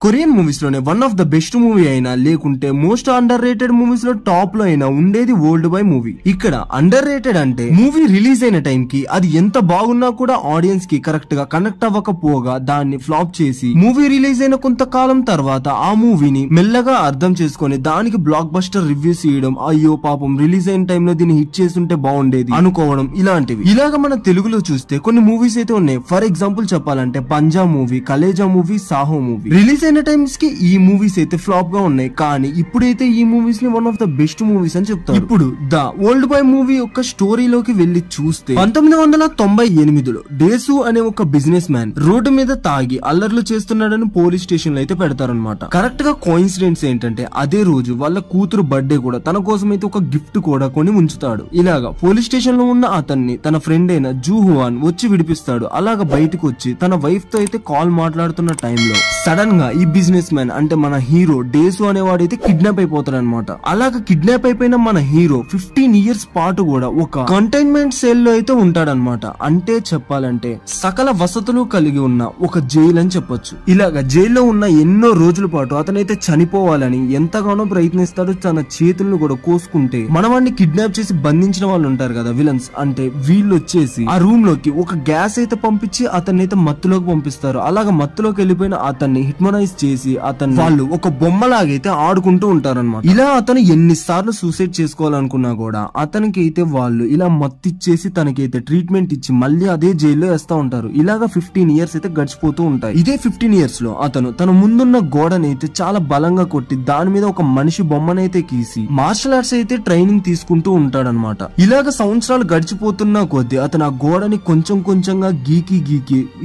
Korean movies లోనే one of the best movie అయినా లేకుంటే మోస్ట్ అండర్ రేటెడ్ మూవీస్ లో టాప్ లో అయినా ఉండేది ఓల్డ్ బాయ్ మూవీ. ఇక్కడ అండర్ రేటెడ్ అంటే మూవీ రిలీజ్ అయిన టైం కి అది ఎంత బాగున్నా కూడా ఆడియన్స్ కి కరెక్ట్ గా కనెక్ట్ అవ్వకపోగా దాన్ని ఫ్లాప్ చేసి మూవీ రిలీజ్ అయిన కొంతకాలం తర్వాత ఆ మూవీని మెల్లగా అర్థం చేసుకుని దానికి బ్లాక్ బస్టర్ రివ్యూస్ ఇవ్వడం, అయ్యో పాపం రిలీజ్ అయిన టైంలో దీన్ని హిట్ చేస్తుంటే బాగుండేది అనుకోవడం, ఇలాంటివి. ఇలాగ మన తెలుగులో చూస్తే కొన్ని మూవీస్ అయితే ఉన్నాయి. ఫర్ ఎగ్జాంపుల్ చెప్పాలంటే Punjab movie, Khaleja movie, Saaho movie. Release అయిన టైమ్స్ కి ఈ మూవీస్ అయితే ఫ్లాప్ గా ఉన్నాయి, కానీ ఇప్పుడైతే ఈ మూవీస్ ని one of the best movies అని చెప్తారు. ఇప్పుడు ద ఓల్డ్ బాయ్ మూవీ యొక్క స్టోరీలోకి వెళ్లి చూస్తే 1998లో డేసు అనే ఒక బిజినెస్ మ్యాన్ రోడ్డు మీద తాగి అల్లర్లు చేస్తున్నాడని పోలీస్ స్టేషన్ లో అయితే పెడతారనమాట. కరెక్ట్ గా కోయిన్సిడెన్స్ ఏంటంటే అదే రోజు వాళ్ళ కూతురు బర్త్డే కూడా తన కోసం అయితే ఒక గిఫ్ట్ కూడా కొని ఉంచుతాడు. ఇలాగా పోలీస్ స్టేషన్ లో ఉన్న అతన్ని తన ఫ్రెండ్ అయిన జూహువాన్ వచ్చి విడిపిస్తాడు. అలాగా బయటకు వచ్చి తన వైఫ్ తో అయితే కాల్ మాట్లాడుతున్న టైంలో సడన్ గా ఈ బిజినెస్ మ్యాన్ అంటే మన హీరో డేసు అనేవాడైతే కిడ్నాప్ అయిపోతాడు అనమాట. అలాగా కిడ్నాప్ అయిపోయిన మన హీరో 15 years పాటు కూడా ఒక కంటైన్మెంట్ సెల్ లో అయితే ఉంటాడనమాట. అంటే చెప్పాలంటే సకల వసతులు కలిగి ఉన్న ఒక జైలు అని చెప్పొచ్చు. ఇలాగా జైల్లో ఉన్న ఎన్నో రోజుల పాటు అతనైతే చనిపోవాలని ఎంతగానో ప్రయత్నిస్తాడు. తన చేతులను కూడా కోసుకుంటే మనవాడిని కిడ్నాప్ చేసి బంధించిన వాళ్ళు ఉంటారు కదా విలన్స్, అంటే వీళ్ళు వచ్చేసి ఆ రూమ్ లోకి ఒక గ్యాస్ అయితే పంపించి అతన్ని అయితే మత్తులోకి పంపిస్తారు. అలాగా మత్తులోకి వెళ్ళిపోయిన అతన్ని హిట్మనైజ్ చేసి అతను వాళ్ళు ఒక బొమ్మలాగైతే ఆడుకుంటూ ఉంటారన్నమాట. ఇలా అతను ఎన్నిసార్లు సూసైడ్ చేసుకోవాలనుకున్నా కూడా అతనికి అయితే వాళ్ళు ఇలా మత్తిచ్చేసి తనకైతే ట్రీట్మెంట్ ఇచ్చి మళ్ళీ అదే జైల్లో వేస్తా ఉంటారు. ఇలాగా 15 years అయితే గడిచిపోతూ ఉంటాయి. ఇదే 15 years లో అతను తన ముందున్న గోడని అయితే చాలా బలంగా కొట్టి దాని మీద ఒక మనిషి బొమ్మనైతే గీసి మార్షల్ ఆర్ట్స్ అయితే ట్రైనింగ్ తీసుకుంటూ ఉంటాడనమాట. ఇలాగ సంవత్సరాలు గడిచిపోతున్నా కొద్దీ అతను ఆ గోడని కొంచెం కొంచెంగా గీకి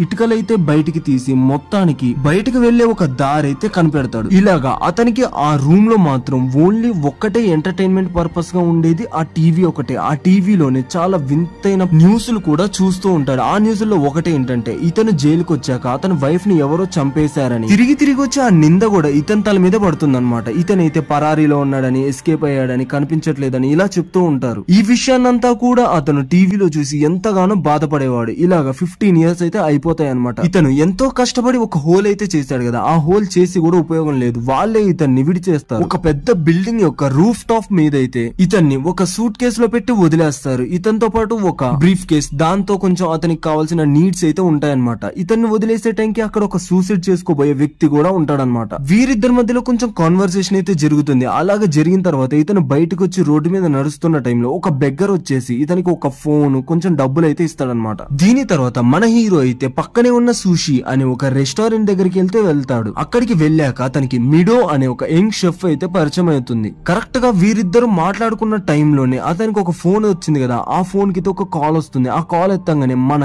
ఇటుకలైతే బయటికి తీసి మొత్తానికి బయటకు వెళ్లే ఒక దారి అయితే కనిపెడతాడు. ఇలాగా అతనికి ఆ రూమ్ లో మాత్రం ఓన్లీ ఒక్కటే ఎంటర్టైన్మెంట్ పర్పస్ గా ఉండేది, ఆ టీవీ ఒకటే. ఆ టీవీలోనే చాలా వింతైన న్యూస్లు కూడా చూస్తూ ఉంటాడు. ఆ న్యూస్ లో ఒకటే ఏంటంటే ఇతను జైలుకి వచ్చాక అతని వైఫ్ ని ఎవరో చంపేశారని తిరిగి వచ్చి ఆ నింద కూడా ఇతని తల మీద పడుతుందన్నమాట. ఇతనైతే పరారీలో ఉన్నాడని, ఎస్కేప్ అయ్యాడని, కనిపించట్లేదని ఇలా చెప్తూ ఉంటారు. ఈ విషయాన్నంతా కూడా అతను టీవీలో చూసి ఎంతగానో బాధపడేవాడు. ఇలాగా 15 years అయితే అయిపోతాయి అనమాట. ఇతను ఎంతో కష్టపడి ఒక హోల్ అయితే చేశాడు కదా, ఆ హోల్ చేసి కూడా ఉపయోగం లేదు. వాళ్ళే ఇతన్ని విడి చేస్తారు. ఒక పెద్ద బిల్డింగ్ యొక్క రూఫ్ టాప్ మీద అయితే ఇతన్ని ఒక సూట్ కేసు లో పెట్టి వదిలేస్తారు. ఇతనితో పాటు ఒక బ్రీఫ్ కేస్, దాంతో కొంచెం అతనికి కావాల్సిన నీడ్స్ అయితే ఉంటాయన్నమాట. ఇతన్ని వదిలేసే టైంకి అక్కడ ఒక సూసైడ్ చేసుకోబోయే వ్యక్తి కూడా ఉంటాడనమాట. వీరిద్దరి మధ్యలో కొంచెం కాన్వర్సేషన్ అయితే జరుగుతుంది. అలాగే జరిగిన తర్వాత ఇతను బయటకు వచ్చి రోడ్డు మీద నడుస్తున్న టైంలో ఒక బెగ్గర్ వచ్చేసి ఇతనికి ఒక ఫోన్, కొంచెం డబ్బులు అయితే ఇస్తాడనమాట. దీని తర్వాత మన హీరో అయితే పక్కనే ఉన్న సుషి అనే ఒక రెస్టారెంట్ దగ్గరికి వెళ్తాడు. అక్కడికి వెళ్ళాక అతనికి మిడో అనే ఒక యంగ్ షెఫ్ అయితే పరిచయం అవుతుంది. కరెక్ట్ గా వీరిద్దరు మాట్లాడుకున్న టైంలోనే అతనికి ఒక ఫోన్ వచ్చింది కదా, ఆ ఫోన్ కి ఒక కాల్ వస్తుంది. ఆ కాల్ ఎత్తంగానే మన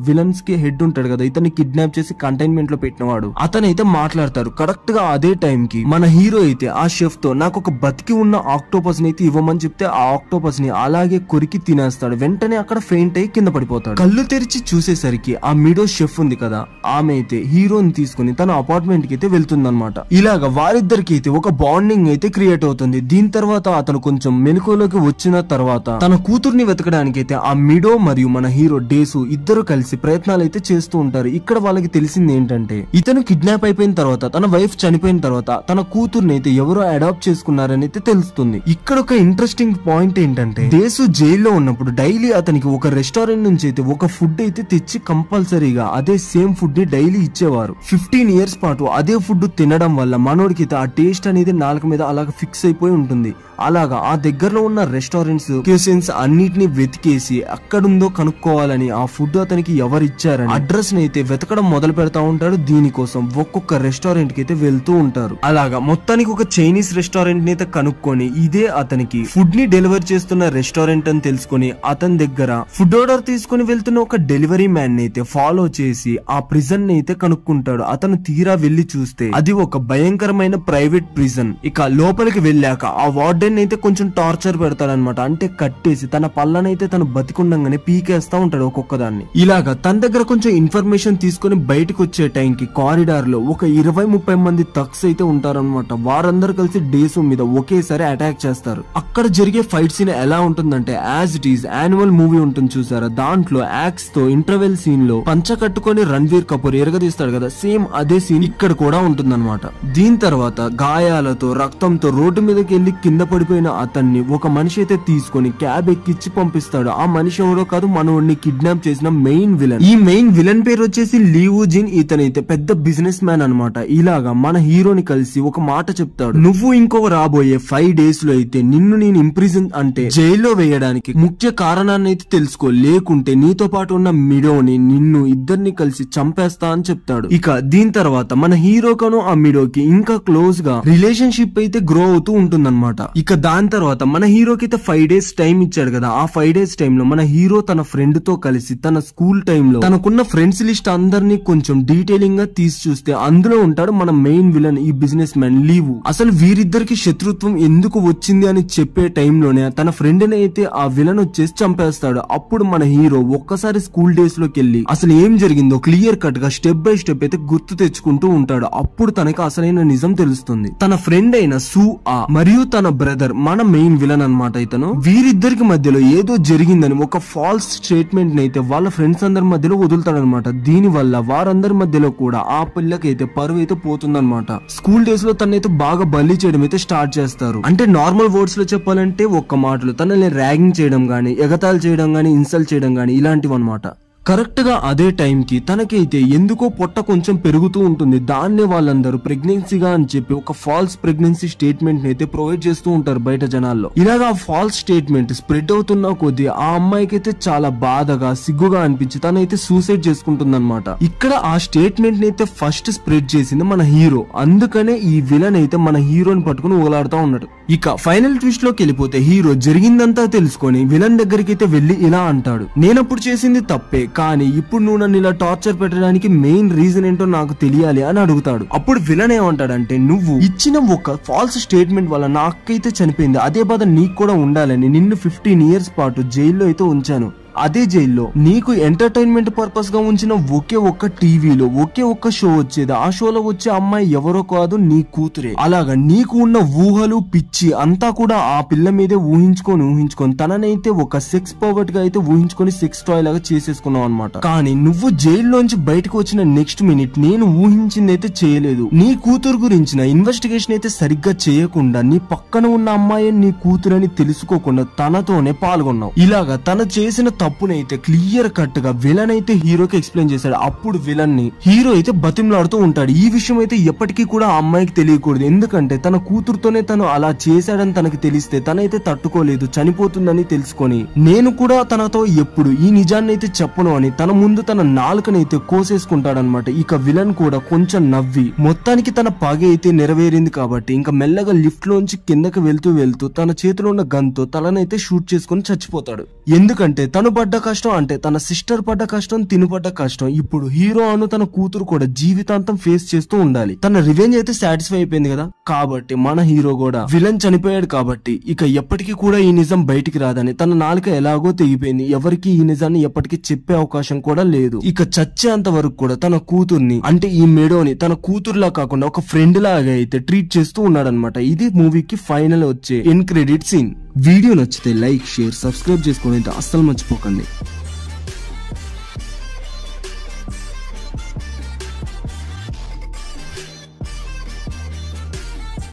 విలన్స్ కి హెడ్ ఉంటాడు కదా, ఇతన్ని కిడ్నాప్ చేసి కంటైన్మెంట్ లో పెట్టినవాడు, అతనైతే మాట్లాడతారు. కరెక్ట్ గా అదే టైం కి మన హీరో అయితే ఆ షెఫ్ తో నాకు ఒక బతికి ఉన్న ఆక్టోపస్ ని అయితే ఇవ్వమని చెప్తే ఆ ఆక్టోపస్ ని అలాగే కొరికి తినేస్తాడు. వెంటనే అక్కడ ఫెయింట్ అయ్యి కింద పడిపోతాడు. కళ్ళు తెరిచి చూసేసరికి ఆ మిడో షెఫ్ ఉంది కదా, ఆమె అయితే హీరోని తీసుకుని తన అపార్ట్మెంట్ కి అయితే వెళ్తుందన్నమాట. ఇలాగా వారిద్దరికి అయితే ఒక బాండింగ్ అయితే క్రియేట్ అవుతుంది. దీని తర్వాత అతను కొంచెం మెలకువలోకి వచ్చిన తర్వాత తన కూతుర్ని వెతకడానికి అయితే ఆ మిడో మరియు మన హీరో డేసు ఇద్దరు కలిసి ప్రయత్నాలు అయితే చేస్తూ ఉంటారు. ఇక్కడ వాళ్ళకి తెలిసింది ఏంటంటే ఇతను కిడ్నాప్ అయిపోయిన తర్వాత, తన వైఫ్ చనిపోయిన తర్వాత తన కూతుర్ని అయితే ఎవరో అడాప్ట్ చేసుకున్నారని అయితే తెలుస్తుంది. ఇక్కడ ఒక ఇంట్రెస్టింగ్ పాయింట్ ఏంటంటే డేసు జైల్లో ఉన్నప్పుడు డైలీ అతనికి ఒక రెస్టారెంట్ నుంచి అయితే ఒక ఫుడ్ అయితే తెచ్చి కంపల్సరీగా అదే సేమ్ ఫుడ్ ని డైలీ ఇచ్చేవారు. 15 years పాటు అదే ఫుడ్ తినడం వల్ల మనోడికి ఆ టేస్ట్ అనేది నాలుక మీద అలాగా ఫిక్స్ అయిపోయి ఉంటుంది. అలాగా ఆ దగ్గరలో ఉన్న రెస్టారెంట్స్, క్యూసిన్స్ అన్నిటిని వెతికేసి అక్కడుందో కనుక్కోవాలని ఆ ఫుడ్ అతనికి ఎవరు ఇచ్చారని అడ్రస్ ని అయితే వెతకడం మొదలు పెడతా ఉంటాడు. దీనికోసం ఒక్కొక్క రెస్టారెంట్ కి అయితే వెళ్తూ ఉంటారు. అలాగా మొత్తానికి ఒక చైనీస్ రెస్టారెంట్ ని అయితే కనుక్కొని ఇదే అతనికి ఫుడ్ ని డెలివరీ చేస్తున్న రెస్టారెంట్ అని తెలుసుకొని అతని దగ్గర ఫుడ్ ఆర్డర్ తీసుకుని వెళ్తున్న ఒక డెలివరీ మ్యాన్ ని అయితే ఫాలో చేసి ఆ ప్రిజన్ ని అయితే కనుక్కుంటాడు. అతను తీరా వెళ్లి చూస్తే అది ఒక భయంకరమైన ప్రైవేట్ ప్రిజన్. ఇక లోపలికి వెళ్ళాక ఆ వార్డెన్ అయితే కొంచెం టార్చర్ పెడతాడనమాట. అంటే కట్టేసి తన పళ్ళనైతే తను బతికుండగానే పీకేస్తా ఉంటాడు ఒక్కొక్క దాన్ని. ఇలాగా తన దగ్గర కొంచెం ఇన్ఫర్మేషన్ తీసుకుని బయటకు వచ్చే టైంకి కారిడార్ లో ఒక 20-30 మంది థగ్స్ అయితే ఉంటారనమాట. వారందరూ కలిసి డేసు మీద ఒకేసారి అటాక్ చేస్తారు. అక్కడ జరిగే ఫైట్ సీన్ ఎలా ఉంటుందంటే as it is animal movie ఉంటుంది చూసారా, దాంట్లో యాక్స్ తో ఇంటర్వెల్ సీన్ లో పంచ కట్టుకొని రణ్వీర్ కపూర్ ఎరగదీస్తాడు కదా, సేమ్ అదే సీన్ ఇక్కడ కూడా ఉంటుందన్నమాట. దీని తర్వాత గాయాలతో రక్తంతో రోడ్డు మీదకి వెళ్లి కింద పడిపోయిన అతన్ని ఒక మనిషి అయితే తీసుకొని క్యాబ్ ఎక్కిచ్చి పంపిస్తాడు. ఆ మనిషి ఎవరో కాదు, మనోడిని కిడ్నాప్ చేసిన మెయిన్ విలన్. ఈ మెయిన్ విలన్ పేరు వచ్చేసి లీ వూ జిన్. ఇతనైతే పెద్ద బిజినెస్ మ్యాన్ అనమాట. ఇలాగా మన హీరోని కలిసి ఒక మాట చెప్తాడు, నువ్వు ఇంకో రాబోయే 5 days లో అయితే నిన్ను నేను ఇంప్రిజన్ అంటే జైల్లో వేయడానికి ముఖ్య కారణాన్ని అయితే తెలుసుకో, లేకుంటే నీతో పాటు ఉన్న మిడోని నిన్ను ఇద్దరిని కలిసి చంపేస్తా అని చెప్తాడు. ఇక దీని తర్వాత మన హీరోకను ఆ మిడోకి ఇంకా క్లోజ్ గా రిలేషన్షిప్ అయితే గ్రో అవుతూ ఉంటుందన్నమాట. ఇక దాని తర్వాత మన హీరోకి అయితే 5 days టైం ఇచ్చాడు కదా. ఆ 5 days టైం లో మన హీరో తన ఫ్రెండ్ తో కలిసి తన స్కూల్ టైమ్ లో తనకున్న ఫ్రెండ్స్ లిస్ట్ అందరినీ కొంచెం డీటెయిలింగ్ గా తీసి చూస్తే అందులో ఉంటాడు మన మెయిన్ విలన్, ఈ బిజినెస్ మ్యాన్ లీ వూ. అసలు వీరిద్దరికి శత్రుత్వం ఎందుకు వచ్చింది అని చెప్పే టైంలోనే తన ఫ్రెండ్ ని అయితే ఆ విలన్ వచ్చేసి చంపేస్తాడు. అప్పుడు మన హీరో ఒక్కసారి స్కూల్ డేస్ లోకి వెళ్ళి అసలు ఏం జరిగిందో క్లియర్ కట్ గా స్టెప్ బై స్టెప్ అయితే గుర్తు తెచ్చుకుంటూ ఉంటాడు. అప్పుడు తనకి అసలైన నిజం తెలుస్తుంది. తన ఫ్రెండ్ అయిన సు ఆ మరియు తన బ్రదర్ మన మెయిన్ విలన్ అన్నమాట. ఇతను వీరిద్దరికి మధ్యలో ఏదో జరిగిందని ఒక ఫాల్స్ స్టేట్మెంట్ అయితే వాళ్ళ ఫ్రెండ్స్ అందరి మధ్యలో వదులుతాడనమాట. దీని వల్ల వారందరి మధ్యలో కూడా ఆ పిల్లకైతే పరువు అయితే పోతుందన్నమాట. స్కూల్ డేస్ లో తనైతే బాగా బలి చేయడం అయితే స్టార్ట్ చేస్తారు. అంటే నార్మల్ వర్డ్స్ లో చెప్పాలంటే ఒక్క మాటలు తనని ర్యాగింగ్ చేయడం గానీ, ఎగతాళి చేయడం గానీ, ఇన్సల్ట్ చేయడం గానీ ఇలాంటివి అనమాట. కరెక్ట్ గా అదే టైం కి తనకైతే ఎందుకో పొట్ట కొంచెం పెరుగుతూ ఉంటుంది. దాన్నే వాళ్ళందరూ ప్రెగ్నెన్సీగా అని చెప్పి ఒక ఫాల్స్ ప్రెగ్నెన్సీ స్టేట్మెంట్ అయితే ప్రొవైడ్ చేస్తూ ఉంటారు బయట జనాల్లో. ఇలాగా ఆ ఫాల్స్ స్టేట్మెంట్ స్ప్రెడ్ అవుతున్న కొద్దీ ఆ అమ్మాయికి అయితే చాలా బాధగా సిగ్గుగా అనిపించి తనైతే సూసైడ్ చేసుకుంటుంది అనమాట. ఇక్కడ ఆ స్టేట్మెంట్ ని అయితే ఫస్ట్ స్ప్రెడ్ చేసింది మన హీరో. అందుకనే ఈ విలన్ అయితే మన హీరోని పట్టుకుని ఊలాడుతూ ఉన్నాడు. ఇక ఫైనల్ ట్విస్ట్ లోకి వెళ్ళిపోతే హీరో జరిగిందంతా తెలుసుకొని విలన్ దగ్గరికి అయితే వెళ్లి ఇలా అంటాడు, నేనప్పుడు చేసింది తప్పే, కానీ ఇప్పుడు నువ్వు నన్ను ఇలా టార్చర్ పెట్టడానికి మెయిన్ రీజన్ ఏంటో నాకు తెలియాలి అని అడుగుతాడు. అప్పుడు విలన్ ఏమంటాడంటే, నువ్వు ఇచ్చిన ఒక ఫాల్స్ స్టేట్మెంట్ వల్ల నా అక్క అయితే చనిపోయింది, అదే బాధ నీకు కూడా ఉండాలని నిన్ను 15 years పాటు జైల్లో అయితే ఉంచాను. అదే జైల్లో నీకు ఎంటర్టైన్మెంట్ పర్పస్ గా ఉంచిన ఒకే ఒక్క టీవీలో ఒకే ఒక్క షో వచ్చేది. ఆ షోలో వచ్చే అమ్మాయి ఎవరో కాదు, నీ కూతురే. అలాగా నీకు ఉన్న ఊహలు పిచ్చి అంతా కూడా ఆ పిల్ల మీదే ఊహించుకొని తననైతే ఒక సెక్స్ పర్వర్ట్ గా అయితే ఊహించుకొని సెక్స్ టాయ్ లాగా చేసేసుకున్నావు అనమాట. కానీ నువ్వు జైల్లోంచి బయటకు వచ్చిన నెక్స్ట్ మినిట్ నేను ఊహించింది అయితే చేయలేదు. నీ కూతురు గురించిన ఇన్వెస్టిగేషన్ అయితే సరిగ్గా చేయకుండా నీ పక్కన ఉన్న అమ్మాయి నీ కూతురని తెలుసుకోకుండా తనతోనే పాల్గొన్నావు. ఇలాగా తను చేసిన తప్పునైతే క్లియర్ కట్ గా విలన్ అయితే హీరోకి ఎక్స్ప్లెయిన్ చేశాడు. అప్పుడు విలన్ ని హీరో అయితే బతిమలాడుతూ ఉంటాడు. ఈ విషయం అయితే ఎప్పటికీ కూడా ఆ అమ్మాయికి తెలియకూడదు, ఎందుకంటే తన కూతురుతోనే తను అలా చేశాడని తనకి తెలిస్తే తనైతే తట్టుకోలేదు, చనిపోతుందని తెలుసుకొని నేను కూడా తనతో ఎప్పుడు ఈ నిజాన్ని అయితే చెప్పను అని తన ముందు తన నాలుకనైతే కోసేసుకుంటాడనమాట. ఇక విలన్ కూడా కొంచెం నవ్వి మొత్తానికి తన పగ అయితే నెరవేరింది కాబట్టి ఇంకా మెల్లగా లిఫ్ట్ లోంచి కిందకి వెళ్తూ తన చేతిలో ఉన్న గన్ తో తలనైతే షూట్ చేసుకుని చచ్చిపోతాడు. ఎందుకంటే తను పడ్డ కష్టం, అంటే తన సిస్టర్ పడ్డ కష్టం, తిను పడ్డ కష్టం ఇప్పుడు హీరో అను తన కూతురు కూడా జీవితాంతం ఫేస్ చేస్తూ ఉండాలి. తన రివెంజ్ అయితే సాటిస్ఫై అయిపోయింది కదా. కాబట్టి మన హీరో కూడా విలన్ చనిపోయాడు కాబట్టి ఇక ఎప్పటికీ కూడా ఈ నిజం బయటికి రాదని తన నాలుక ఎలాగో తెగిపోయింది. ఎవరికి ఈ నిజాన్ని ఎప్పటికీ చెప్పే అవకాశం కూడా లేదు. ఇక చచ్చేంత వరకు కూడా తన కూతుర్ని అంటే ఈ మెడోని తన కూతురులా కాకుండా ఒక ఫ్రెండ్ లాగా అయితే ట్రీట్ చేస్తూ ఉన్నాడనమాట. ఇది మూవీకి ఫైనల్ వచ్చే ఎండ్ క్రెడిట్ సీన్. వీడియో నచ్చితే లైక్, షేర్, సబ్స్క్రైబ్ చేసుకోండి అస్సలు మర్చిపోకండి.